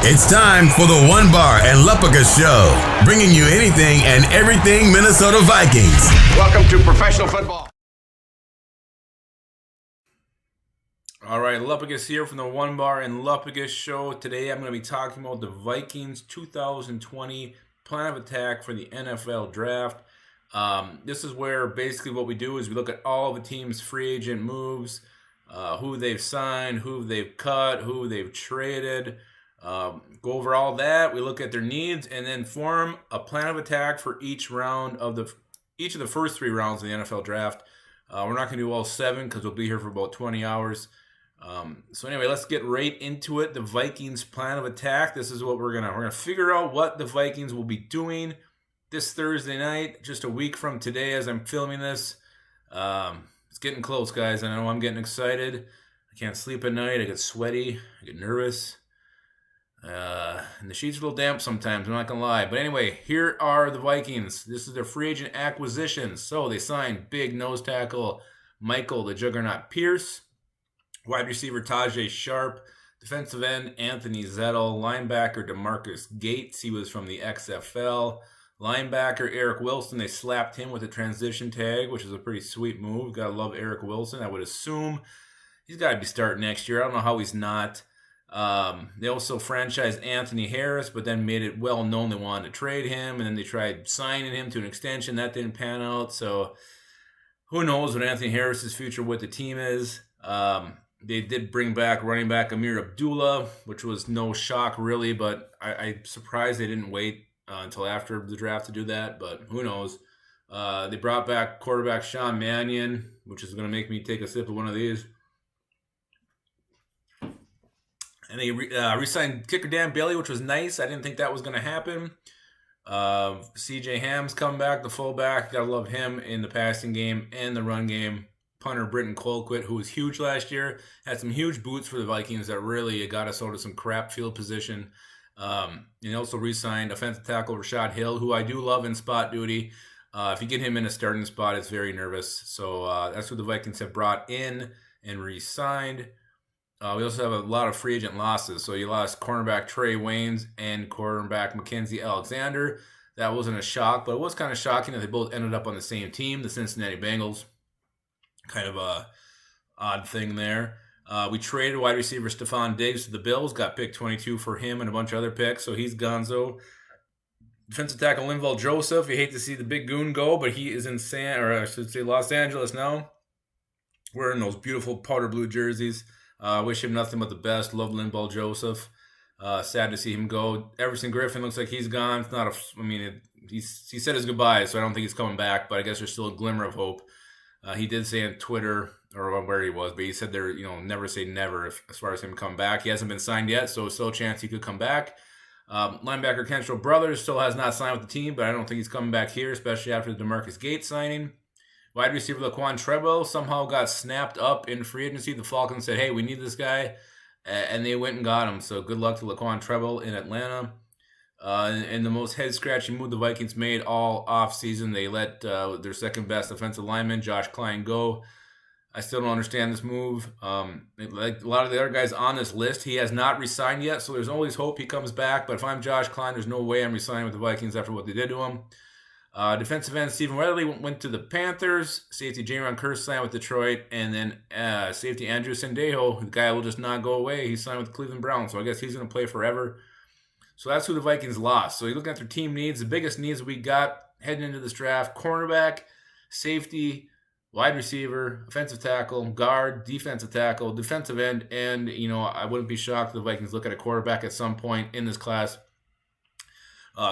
It's time for the One Bar and Lupica Show, bringing you anything and everything Minnesota Vikings. Welcome to professional football. All right, Lupica's here from the One Bar and Lupica Show. Today I'm going to be talking about the Vikings 2020 plan of attack for the NFL Draft. This is where basically what we do is we look at all the team's free agent moves, who they've signed, who they've cut, who they've traded. Go over all that. We look at their needs and then form a plan of attack for each of the first 3 rounds of the NFL Draft. We're not going to do all 7 because we'll be here for about 20 hours. So anyway, let's get right into it. The Vikings plan of attack. This is what we're gonna figure out what the Vikings will be doing this Thursday night, just a week from today as I'm filming this. It's getting close, guys. I know I'm getting excited. I can't sleep at night. I get sweaty. I get nervous. And the sheet's a little damp sometimes, I'm not going to lie. But anyway, here are the Vikings. This is their free agent acquisitions. So they signed big nose tackle Michael the Juggernaut Pierce, wide receiver Tajay Sharp, defensive end Anthony Zettel, linebacker DeMarcus Gates. He was from the XFL. Linebacker Eric Wilson. They slapped him with a transition tag, which is a pretty sweet move. Got to love Eric Wilson. I would assume he's got to be starting next year. I don't know how he's not. They also franchised Anthony Harris, but then made it well known they wanted to trade him, and then they tried signing him to an extension. That didn't pan out, so who knows what Anthony Harris's future with the team is. They did bring back running back Amir Abdullah, which was no shock really, but I'm surprised they didn't wait until after the draft to do that, but who knows. They brought back quarterback Sean Mannion, which is going to make me take a sip of one of these. And they re-signed kicker Dan Bailey, which was nice. I didn't think that was going to happen. C.J. Ham's come back, the fullback. Got to love him in the passing game and the run game. Punter Britton Colquitt, who was huge last year, had some huge boots for the Vikings that really got us out of some crap field position. And also re-signed offensive tackle Rashad Hill, who I do love in spot duty. If you get him in a starting spot, it's very nervous. So that's what the Vikings have brought in and re-signed. We also have a lot of free agent losses. So you lost cornerback Trey Waynes and cornerback Mackenzie Alexander. That wasn't a shock, but it was kind of shocking that they both ended up on the same team, the Cincinnati Bengals. Kind of a odd thing there. We traded wide receiver Stephon Diggs to the Bills, got pick 22 for him and a bunch of other picks, so he's gonzo. Defensive tackle Linval Joseph, you hate to see the big goon go, but he is in Los Angeles now. Wearing those beautiful powder blue jerseys. Wish him nothing but the best. Love Linval Joseph. Sad to see him go. Everson Griffin looks like he's gone. It's not he said his goodbyes, so I don't think he's coming back, but I guess there's still a glimmer of hope. He did say on Twitter, or where he was, but he said there, never say never as far as him come back. He hasn't been signed yet, so still a chance he could come back. Linebacker Kentrell Brothers still has not signed with the team, but I don't think he's coming back here, especially after the DeMarcus Gates signing. Wide receiver Laquan Treadwell somehow got snapped up in free agency. The Falcons said, hey, we need this guy, and they went and got him. So good luck to Laquan Treadwell in Atlanta. And the most head-scratching move the Vikings made all offseason, they let their second-best offensive lineman, Josh Klein, go. I still don't understand this move. Like a lot of the other guys on this list, he has not re-signed yet, so there's always hope he comes back. But if I'm Josh Klein, there's no way I'm re-signing with the Vikings after what they did to him. Defensive end Stephen Weatherly went to the Panthers. Safety Jaron Kearse signed with Detroit. And then safety Andrew Sendejo, the guy will just not go away. He signed with the Cleveland Browns, so I guess he's going to play forever. So that's who the Vikings lost. So you're looking at their team needs. The biggest needs we got heading into this draft: cornerback, safety, wide receiver, offensive tackle, guard, defensive tackle, defensive end, and, I wouldn't be shocked if the Vikings look at a quarterback at some point in this class.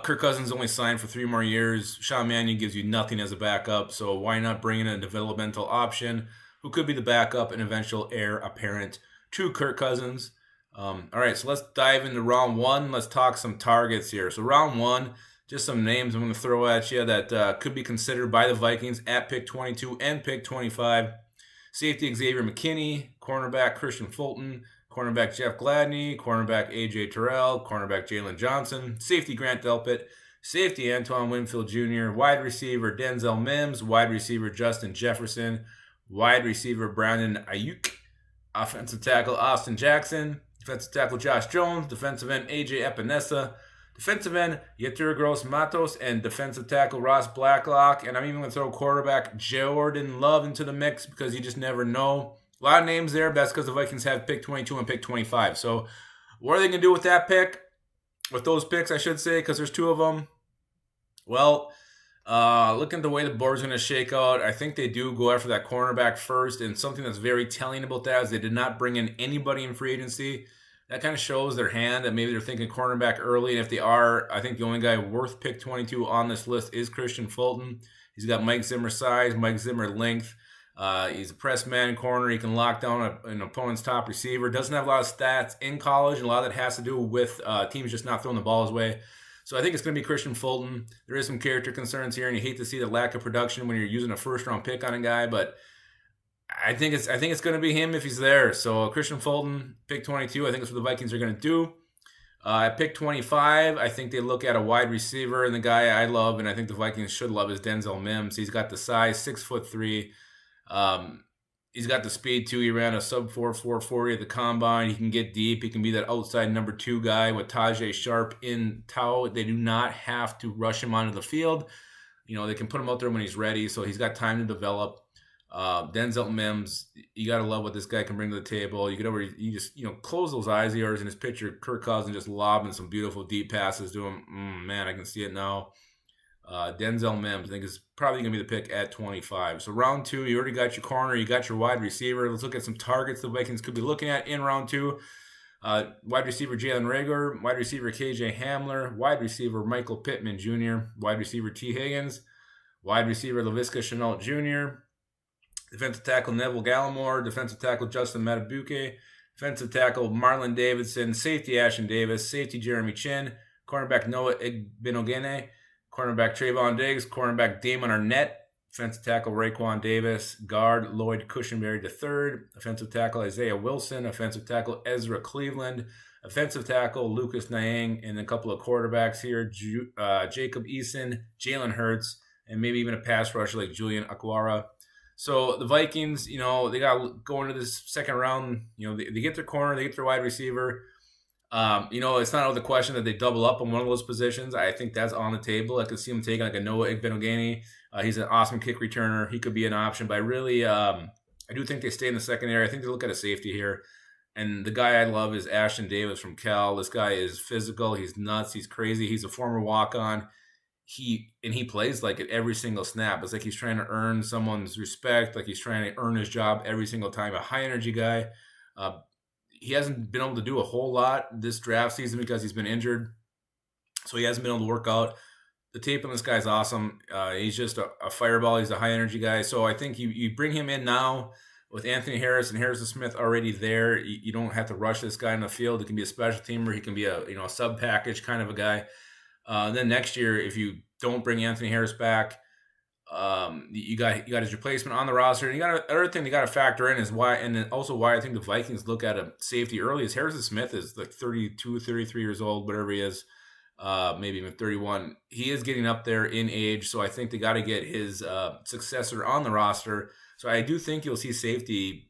Kirk Cousins only signed for 3 more years. Sean Mannion gives you nothing as a backup, so why not bring in a developmental option who could be the backup and eventual heir apparent to Kirk Cousins? All right, so let's dive into round 1. Let's talk some targets here. So round 1, just some names I'm going to throw at you that could be considered by the Vikings at pick 22 and pick 25. Safety Xavier McKinney, cornerback Christian Fulton, cornerback Jeff Gladney, cornerback A.J. Terrell, cornerback Jalen Johnson, safety Grant Delpit, safety Antoine Winfield Jr., wide receiver Denzel Mims, wide receiver Justin Jefferson, wide receiver Brandon Ayuk, offensive tackle Austin Jackson, Defensive tackle Josh Jones. Defensive end AJ Epinesa. Defensive end Yetur Gross Matos. And defensive tackle Ross Blacklock. And I'm even going to throw quarterback Jordan Love into the mix because you just never know. A lot of names there, but that's because the Vikings have pick 22 and pick 25. So what are they going to do with that pick? With those picks, I should say, because there's two of them. Well, looking at the way the board's going to shake out, I think they do go after that cornerback first. And something that's very telling about that is they did not bring in anybody in free agency. That kind of shows their hand that maybe they're thinking cornerback early. And if they are, I think the only guy worth pick 22 on this list is Christian Fulton. He's got Mike Zimmer size, Mike Zimmer length. He's a press man corner. He can lock down an opponent's top receiver. Doesn't have a lot of stats in college, and a lot of that has to do with teams just not throwing the ball his way. So I think it's going to be Christian Fulton. There is some character concerns here, and you hate to see the lack of production when you're using a first-round pick on a guy, but I think it's going to be him if he's there. So Christian Fulton, pick 22, I think that's what the Vikings are going to do. At pick 25, I think they look at a wide receiver, and the guy I love, and I think the Vikings should love, is Denzel Mims. He's got the size, 6'3". He's got the speed too. He ran a sub 4.40 at the combine. He can get deep. He can be that outside number 2 guy with Tajay Sharp in tow. They do not have to rush him onto the field. They can put him out there when he's ready. So he's got time to develop. Denzel Mims, you got to love what this guy can bring to the table. You just close those eyes of yours in his picture. Kirk Cousins just lobbing some beautiful deep passes to him. Man, I can see it now. Denzel Mims, I think, is probably going to be the pick at 25. So round 2, you already got your corner, you got your wide receiver. Let's look at some targets the Vikings could be looking at in round 2. Wide receiver Jalen Reagor, wide receiver KJ Hamler, wide receiver Michael Pittman Jr., wide receiver T. Higgins, wide receiver Laviska Shenault Jr., defensive tackle Neville Gallimore, defensive tackle Justin Matabuke, defensive tackle Marlon Davidson, safety Ashton Davis, safety Jeremy Chin, cornerback Noah Igbinogene, cornerback Trayvon Diggs, cornerback Damon Arnett, defensive tackle Raekwon Davis, guard Lloyd Cushenberry III, offensive tackle Isaiah Wilson, offensive tackle Ezra Cleveland, offensive tackle Lucas Niang, and a couple of quarterbacks here, Jacob Eason, Jalen Hurts, and maybe even a pass rusher like Julian Akwara. So the Vikings, they got going into this second round. They get their corner, they get their wide receiver. It's not out of the question that they double up on one of those positions. I think that's on the table. I could see him taking like a Noah Igbinogene. He's an awesome kick returner. He could be an option, but I do think they stay in the secondary. I think they look at a safety here. And the guy I love is Ashton Davis from Cal. This guy is physical. He's nuts. He's crazy. He's a former walk-on. He plays like it every single snap. It's like he's trying to earn someone's respect, like he's trying to earn his job every single time. A high-energy guy. He hasn't been able to do a whole lot this draft season because he's been injured. So he hasn't been able to work out. The tape on this guy's awesome. He's just a fireball. He's a high-energy guy. So I think you bring him in now with Anthony Harris and Harrison Smith already there. You don't have to rush this guy in the field. He can be a special teamer. He can be a sub-package kind of a guy. Then next year, if you don't bring Anthony Harris back, you got his replacement on the roster. And another thing they got to factor in is why I think the Vikings look at a safety early is Harrison Smith is like 32, 33 years old, whatever he is, maybe even 31. He is getting up there in age, so I think they got to get his successor on the roster. So I do think you'll see safety,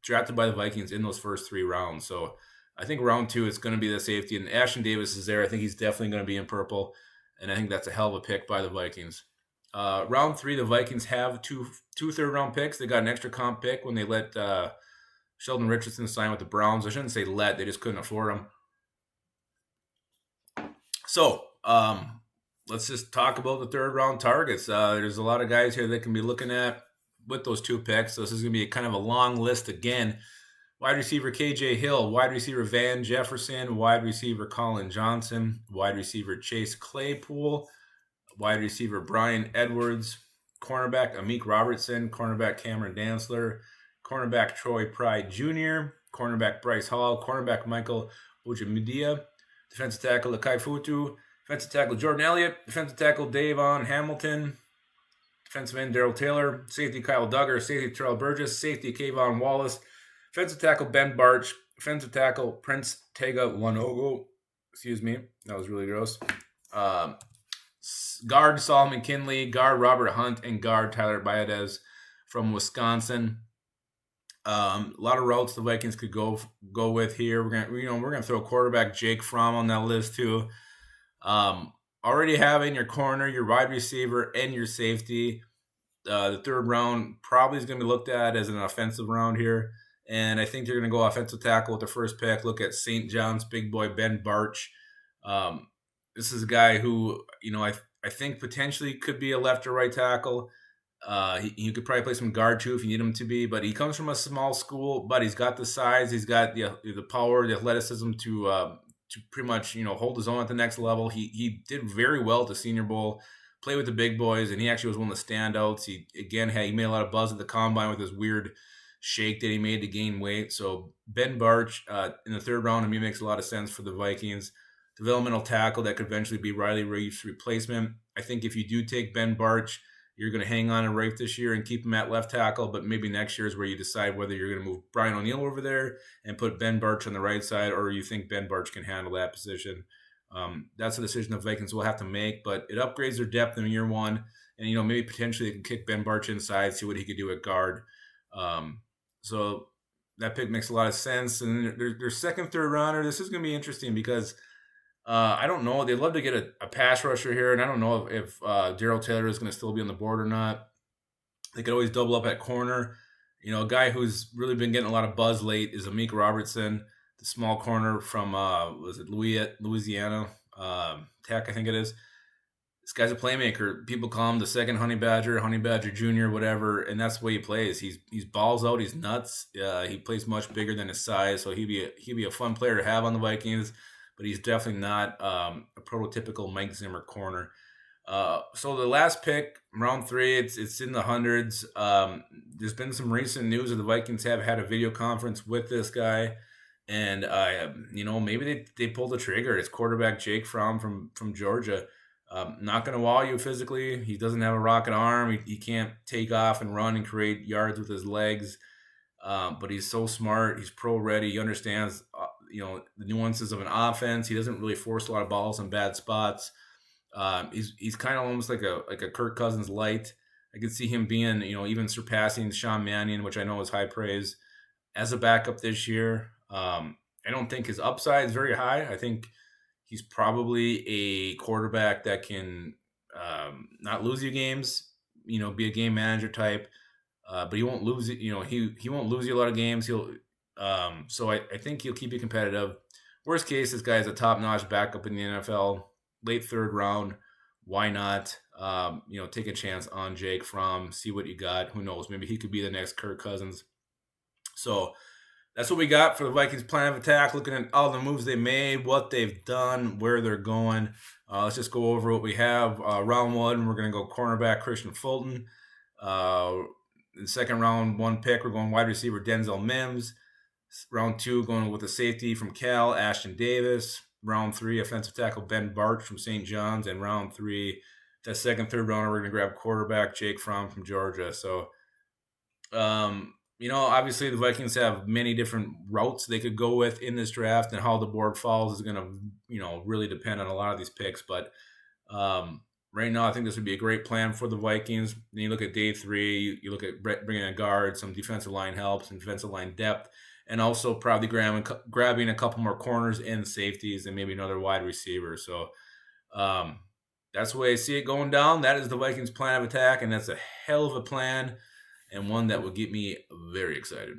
drafted by the Vikings in those first 3 rounds. So I think round 2 is going to be the safety, and Ashton Davis is there. I think he's definitely going to be in purple, and I think that's a hell of a pick by the Vikings. Round 3, the Vikings have two third-round picks. They got an extra comp pick when they let Sheldon Richardson sign with the Browns. I shouldn't say let; they just couldn't afford him. So let's just talk about the third-round targets. There's a lot of guys here that can be looking at with those 2 picks. So this is going to be kind of a long list again. Wide receiver KJ Hill, wide receiver Van Jefferson, wide receiver Colin Johnson, wide receiver Chase Claypool, wide receiver Brian Edwards, cornerback Amik Robertson, cornerback Cameron Dantzler, cornerback Troy Pride Jr., cornerback Bryce Hall, cornerback Michael Ojimidia, defensive tackle Akai Futu, defensive tackle Jordan Elliott, defensive tackle Davon Hamilton, defensive end Darrell Taylor, safety Kyle Duggar, safety Terrell Burgess, safety Kayvon Wallace, defensive tackle Ben Barch, defensive tackle Prince Tega Wanogo. Excuse me, that was really gross. Guard Solomon Kinley, guard Robert Hunt, and guard Tyler Biadasz from Wisconsin. A lot of routes the Vikings could go with here. We're gonna throw quarterback Jake Fromm on that list too. Already having your corner, your wide receiver, and your safety. The third round probably is going to be looked at as an offensive round here. And I think they're going to go offensive tackle with the first pick. Look at St. John's big boy, Ben Barch. This is a guy who, I think potentially could be a left or right tackle. He could probably play some guard too if you need him to be. But he comes from a small school, but he's got the size. He's got the power, the athleticism to pretty much, hold his own at the next level. He did very well at the Senior Bowl. Play with the big boys, and he actually was one of the standouts. He made a lot of buzz at the combine with his weird shake that he made to gain weight. So Ben Barch in the third round to me makes a lot of sense for the Vikings. Developmental tackle that could eventually be Riley Reif's replacement. I think if you do take Ben Barch, you're going to hang on to Reif this year and keep him at left tackle, but maybe next year is where you decide whether you're going to move Brian O'Neill over there and put Ben Barch on the right side, or you think Ben Barch can handle that position. That's a decision the Vikings will have to make, but it upgrades their depth in year one. And, maybe potentially they can kick Ben Barch inside, see what he could do at guard. So that pick makes a lot of sense. And their second, third rounder, this is going to be interesting because I don't know. They'd love to get a pass rusher here, and I don't know if Darrell Taylor is going to still be on the board or not. They could always double up at corner. A guy who's really been getting a lot of buzz late is Amik Robertson, the small corner from Louisiana Tech, I think it is. This guy's a playmaker. People call him the second Honey Badger Jr., whatever, and that's the way he plays. He's balls out. He's nuts. He plays much bigger than his size, so he'd be a fun player to have on the Vikings. But he's definitely not a prototypical Mike Zimmer corner. So the last pick, round 3, it's in the hundreds. There's been some recent news that the Vikings have had a video conference with this guy. And, maybe they pulled the trigger. It's quarterback Jake Fromm from Georgia. Not going to wow you physically. He doesn't have a rocket arm. He can't take off and run and create yards with his legs. But he's so smart. He's pro ready. He understands, the nuances of an offense. He doesn't really force a lot of balls in bad spots. He's kind of almost like a Kirk Cousins light. I could see him being, even surpassing Sean Mannion, which I know is high praise, as a backup this year. I don't think his upside is very high. I think he's probably a quarterback that can not lose you games, be a game manager type, but he won't lose it. He won't lose you a lot of games. So I think he'll keep you competitive. Worst case, this guy is a top-notch backup in the NFL, late third round. Why not? Take a chance on Jake Fromm, see what you got. Who knows? Maybe he could be the next Kirk Cousins. So that's what we got for the Vikings plan of attack, looking at all the moves they made, what they've done, where they're going. Let's just go over what we have. Round 1, we're going to go cornerback Christian Fulton. In the second round, 1 pick, we're going wide receiver Denzel Mims. Round 2, going with the safety from Cal, Ashton Davis. Round 3, offensive tackle Ben Barch from St. John's. And round 3, that second, third rounder, we're going to grab quarterback Jake Fromm from Georgia. So, obviously the Vikings have many different routes they could go with in this draft, and how the board falls is going to, really depend on a lot of these picks. But right now, I think this would be a great plan for the Vikings. Then you look at day 3, you look at bringing a guard, some defensive line help, some defensive line depth, and also probably grabbing a couple more corners and safeties and maybe another wide receiver. So that's the way I see it going down. That is the Vikings plan of attack, and that's a hell of a plan, and one that would get me very excited.